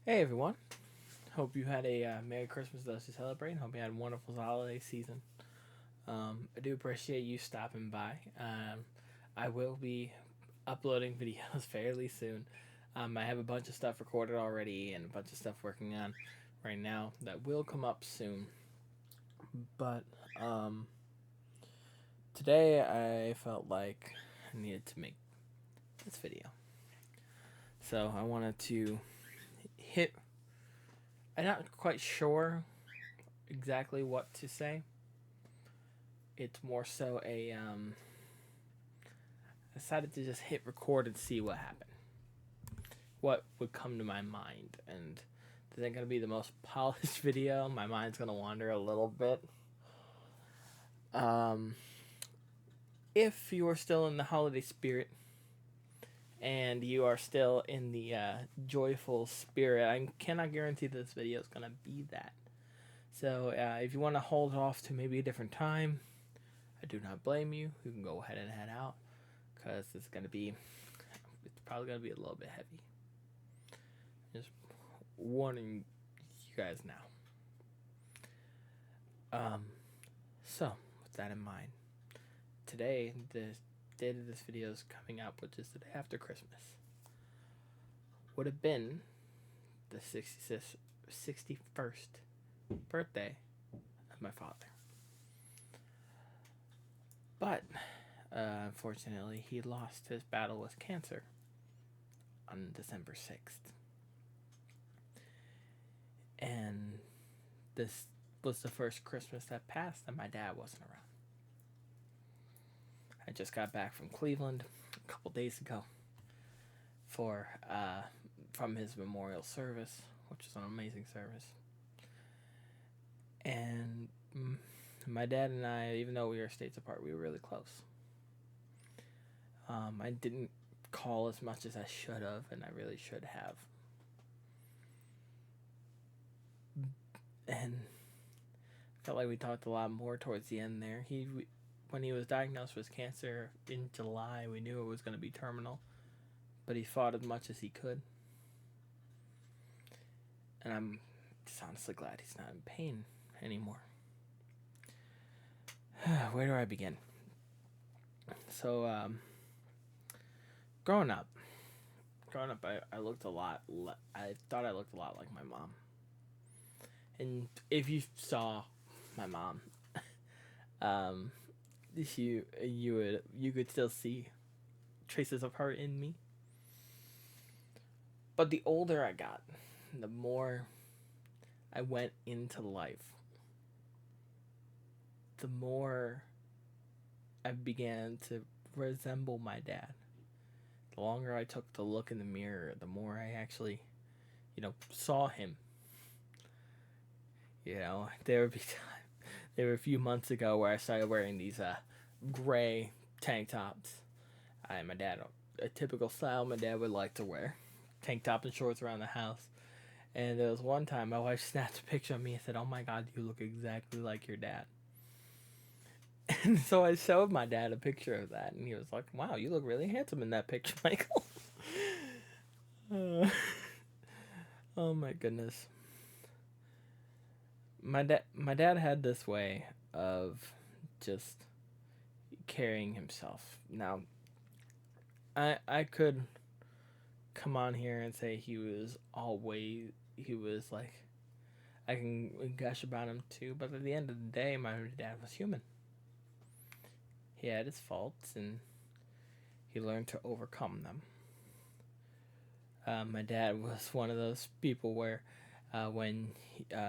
Hey everyone! Hope you had a Merry Christmas those who celebrate. Hope you had a wonderful holiday season. I do appreciate you stopping by. I will be uploading videos fairly soon. I have a bunch of stuff recorded already and a bunch of stuff working on right now that will come up soon. But um, today I felt like I needed to make this video. So I wanted to hit. I'm not quite sure exactly what to say. It's more so I decided to just hit record and see what happened. What would come to my mind. And this ain't going to be the most polished video. My mind's going to wander a little bit. Um, if you are still in the holiday spirit and you are still in the joyful spirit, I cannot guarantee this video is going to be that. So if you want to hold off to maybe a different time, I do not blame you. You can go ahead and head out because it's probably going to be a little bit heavy. Just warning you guys now. So with that in mind, today the date of this video is coming up, which is the day after Christmas. Would have been the 61st birthday of my father. But unfortunately, he lost his battle with cancer on December 6th. And this was the first Christmas that passed and my dad wasn't around. I just got back from Cleveland a couple days ago from his memorial service, which was an amazing service. And my dad and I, even though we were states apart, we were really close. I didn't call as much as I should have, and I really should have. And felt like we talked a lot more towards the end there. When he was diagnosed with cancer in July, we knew it was going to be terminal, but he fought as much as he could. And I'm just honestly glad he's not in pain anymore. Where do I begin? So, growing up, I looked a lot. I thought I looked a lot like my mom. And if you saw my mom, you could still see traces of her in me. But the older I got, the more I went into life, the more I began to resemble my dad. The longer I took to look in the mirror, the more I actually, saw him. There were a few months ago where I started wearing these gray tank tops. My dad, a typical style my dad would like to wear, tank top and shorts around the house. And there was one time my wife snapped a picture of me and said, "Oh my God, you look exactly like your dad." And so I showed my dad a picture of that, and he was like, "Wow, you look really handsome in that picture, Michael." Oh my goodness. My dad had this way of just carrying himself. Now, I could come on here and say he was like, I can gush about him too, but at the end of the day, my dad was human. He had his faults and he learned to overcome them. My dad was one of those people where when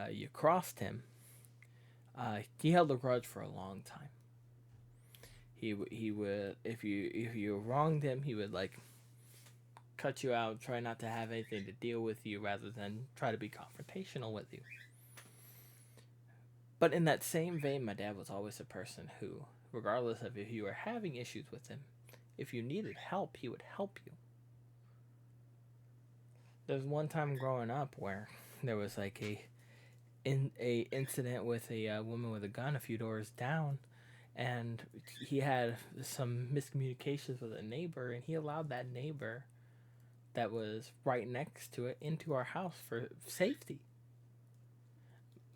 you crossed him, he held a grudge for a long time. He would, if you wronged him, he would like cut you out, try not to have anything to deal with you rather than try to be confrontational with you. But in that same vein, my dad was always a person who, regardless of if you were having issues with him, if you needed help, he would help you. There's one time growing up where there was like a incident with a woman with a gun a few doors down, and he had some miscommunications with a neighbor, and he allowed that neighbor that was right next to it into our house for safety.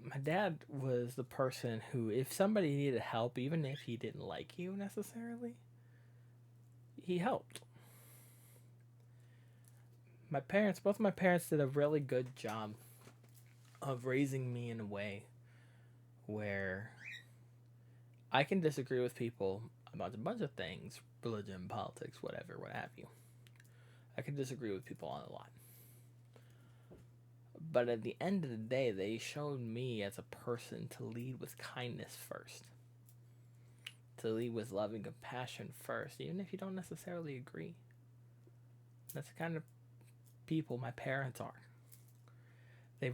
My dad was the person who, if somebody needed help, even if he didn't like you necessarily, he helped. Both my parents did a really good job of raising me in a way where I can disagree with people about a bunch of things, religion, politics, whatever, what have you. I can disagree with people on a lot. But at the end of the day, they showed me as a person to lead with kindness first, to lead with love and compassion first, even if you don't necessarily agree. That's the kind of people my parents are. They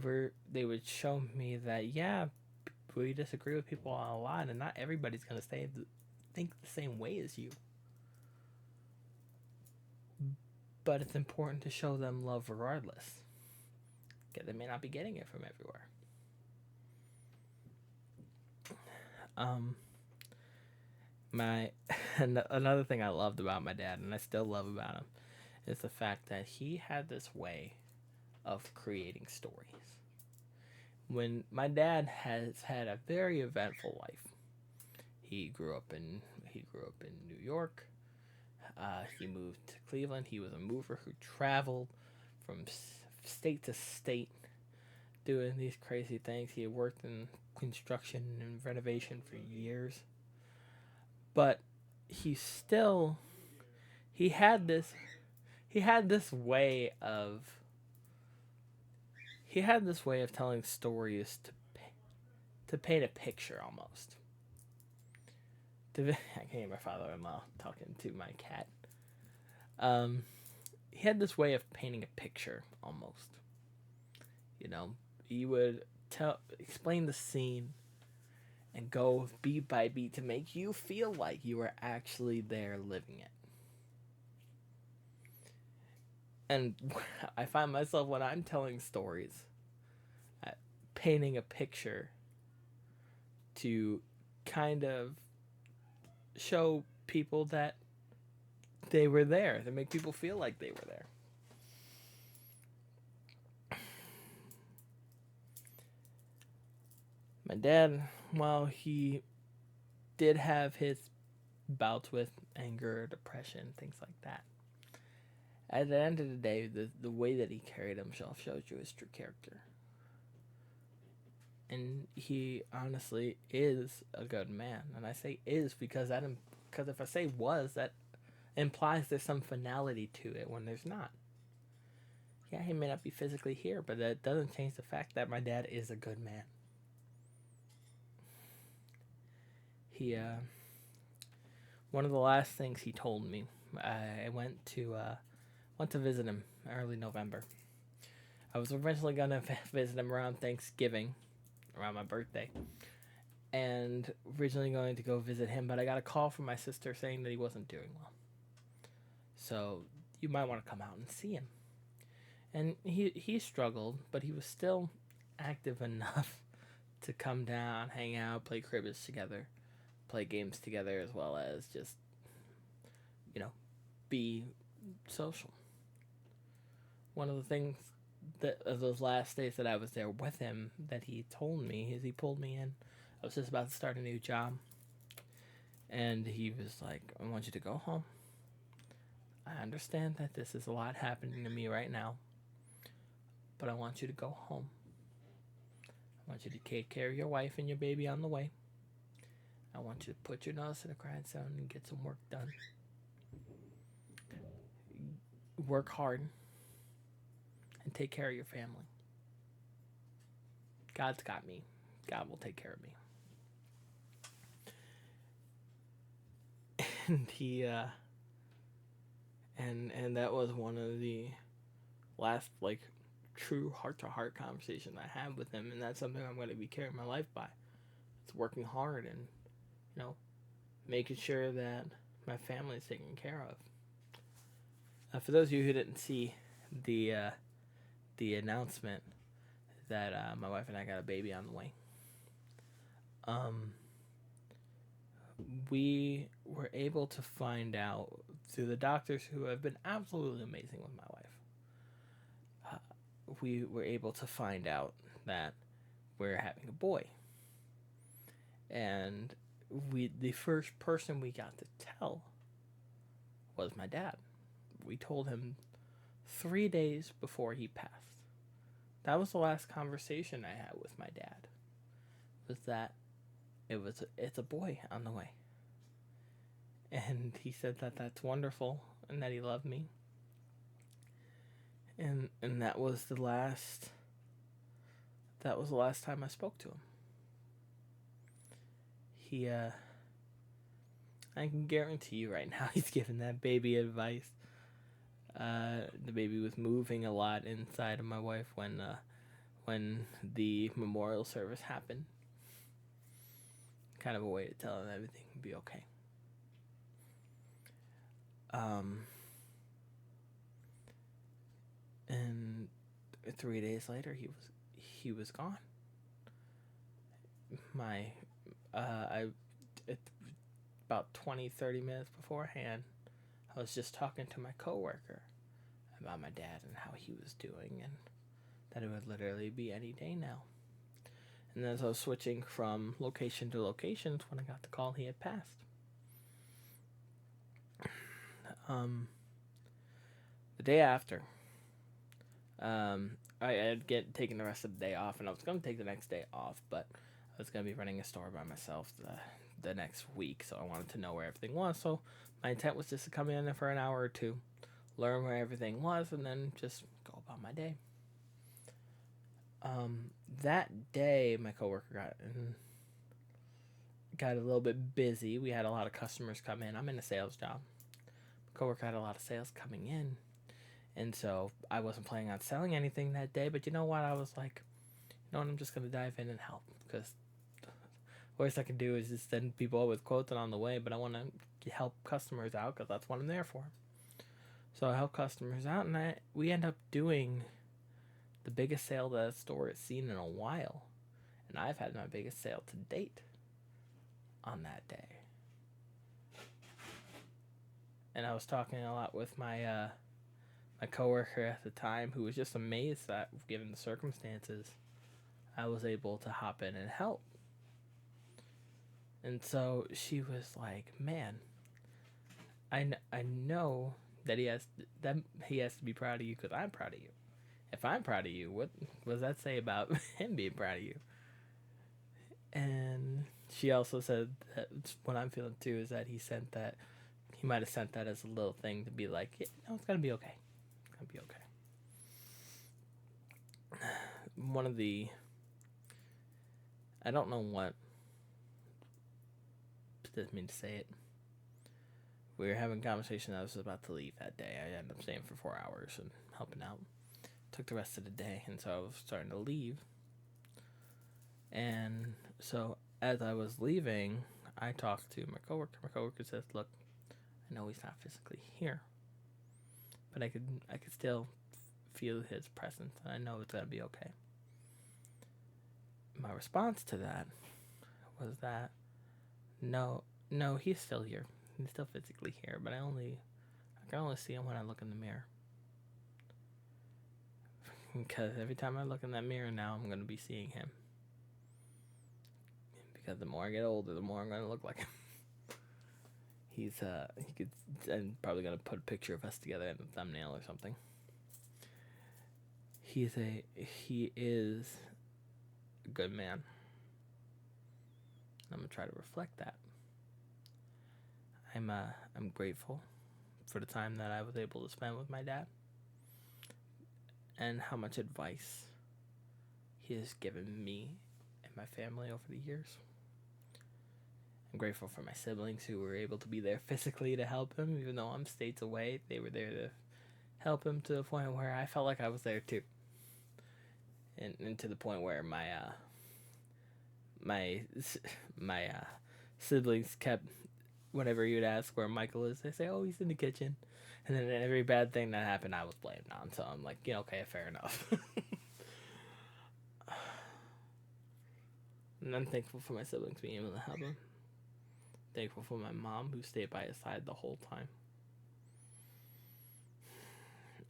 would show me that, yeah, we disagree with people on a lot, and not everybody's gonna think the same way as you. But it's important to show them love regardless, because they may not be getting it from everywhere. Um, my Another thing I loved about my dad, and I still love about him, is the fact that he had this way of creating stories. When my dad has had a very eventful life, he grew up in New York. He moved to Cleveland. He was a mover who traveled from state to state doing these crazy things. He had worked in construction and renovation for years. But he still he had this he had this way of telling stories to paint a picture almost. I can hear my father-in-law talking to my cat. Um, he had this way of painting a picture almost. You know, he would explain the scene and go beat by beat to make you feel like you were actually there living it. And I find myself when I'm telling stories, painting a picture to kind of show people that they were there, to make people feel like they were there. My dad, while he did have his bouts with anger, depression, things like that, at the end of the day, the way that he carried himself shows you his true character. And he honestly is a good man. And I say is because if I say was, that implies there's some finality to it when there's not. Yeah, he may not be physically here, but that doesn't change the fact that my dad is a good man. He one of the last things he told me, I went to visit him early November. I was originally gonna visit him around Thanksgiving, around my birthday, and originally going to go visit him, but I got a call from my sister saying that he wasn't doing well. So you might want to come out and see him. And he struggled, but he was still active enough to come down, hang out, play cribbage together, play games together, as well as just, be social. One of the things that of those last days that I was there with him that he told me is he pulled me in. I was just about to start a new job, and he was like, "I want you to go home. I understand that this is a lot happening to me right now, but I want you to go home. I want you to take care of your wife and your baby on the way. I want you to put your nose to the grindstone and get some work done. Work hard and take care of your family. God's got me. God will take care of me." And he and that was one of the last true heart to heart conversation I had with him, and that's something I'm going to be carrying my life by. It's working hard and making sure that my family is taken care of. For those of you who didn't see the announcement that my wife and I got a baby on the way, we were able to find out through the doctors who have been absolutely amazing with my wife. we were able to find out that we're having a boy. And the first person we got to tell was my dad. We told him 3 days before he passed. That was the last conversation I had with my dad. Was that it's a boy on the way. And he said that that's wonderful and that he loved me. And that was the last time I spoke to him. I can guarantee you right now he's giving that baby advice. The baby was moving a lot inside of my wife when the memorial service happened. Kind of a way to tell him everything would be okay. And 3 days later, he was gone. About 20-30 minutes beforehand, I was just talking to my coworker about my dad and how he was doing, and that it would literally be any day now. And as I was switching from location to locations, when I got the call, he had passed. The day after, I had taken the rest of the day off, and I was going to take the next day off, but I was going to be running a store by myself the next week, so I wanted to know where everything was. So my intent was just to come in for an hour or two, learn where everything was, and then just go about my day. That day, my coworker got a little bit busy. We had a lot of customers come in. I'm in a sales job. My coworker had a lot of sales coming in, and so I wasn't planning on selling anything that day. But you know what? I was like, you know what? I'm just gonna dive in and help, because the worst I can do is just send people with quotes on the way. But I want to help customers out because that's what I'm there for. So I help customers out, and we end up doing the biggest sale that store has seen in a while. And I've had my biggest sale to date on that day. And I was talking a lot with my coworker at the time, who was just amazed that, given the circumstances, I was able to hop in and help. And so she was like, "Man, I know that he has to be proud of you because I'm proud of you. If I'm proud of you, what does that say about him being proud of you?" And she also said that what I'm feeling too is that he might have sent that as a little thing to be like, yeah, no, it's gonna be okay. It's gonna be okay. I don't know what doesn't mean to say it. We were having a conversation. I was about to leave that day. I ended up staying for 4 hours and helping out. Took the rest of the day, and so I was starting to leave. And so as I was leaving, I talked to my coworker. My coworker says, "Look, I know he's not physically here, but I could still feel his presence, and I know it's gonna be okay." My response to that was that no, he's still here. He's still physically here, but I can only see him when I look in the mirror. Because every time I look in that mirror now, I'm gonna be seeing him. Because the more I get older, the more I'm gonna look like him. I'm probably gonna put a picture of us together in the thumbnail or something. He is a good man. I'm gonna try to reflect that. I'm grateful for the time that I was able to spend with my dad, and how much advice he has given me and my family over the years. I'm grateful for my siblings who were able to be there physically to help him, even though I'm states away. They were there to help him to the point where I felt like I was there too, and to the point where my siblings kept, whenever you'd ask where Michael is, they say, "Oh, he's in the kitchen." And then every bad thing that happened, I was blamed on. So I'm like, okay, fair enough. And I'm thankful for my siblings being able to help him. Thankful for my mom, who stayed by his side the whole time.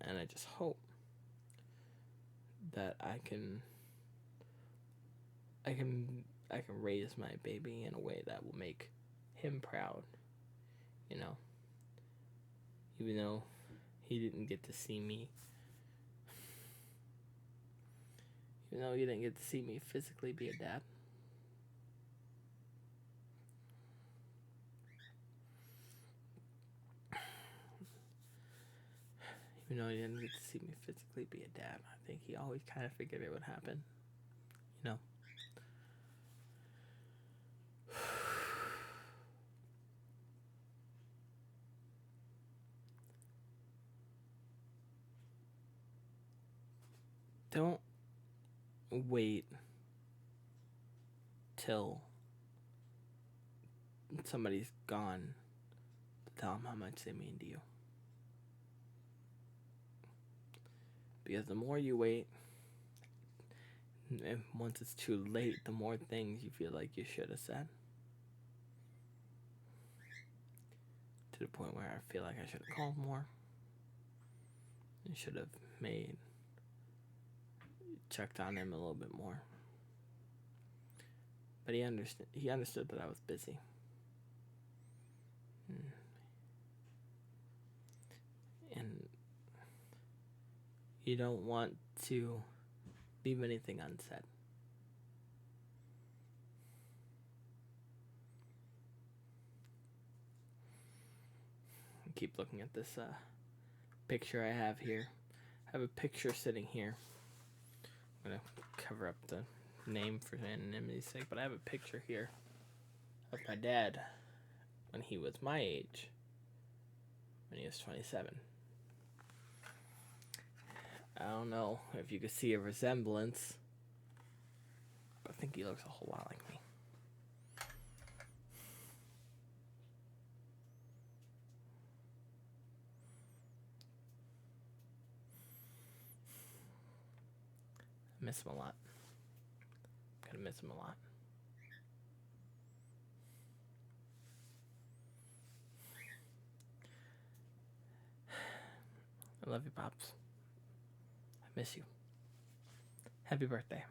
And I just hope that I can raise my baby in a way that will make him proud, you know. Even though he didn't get to see me, even though he didn't get to see me physically be a dad. Even though he didn't get to see me physically be a dad, I think he always kind of figured it would happen, you know. Don't wait till somebody's gone to tell them how much they mean to you. Because the more you wait, and once it's too late, the more things you feel like you should have said. To the point where I feel like I should have called more. And should have checked on him a little bit more. But he understood that I was busy. And you don't want to leave anything unsaid. Keep looking at this picture I have here. I have a picture sitting here. I'm going to cover up the name for anonymity's sake, but I have a picture here of my dad when he was my age, when he was 27. I don't know if you could see a resemblance, but I think he looks a whole lot like me. I miss him a lot. I'm gonna miss him a lot. I love you, Pops. I miss you. Happy birthday.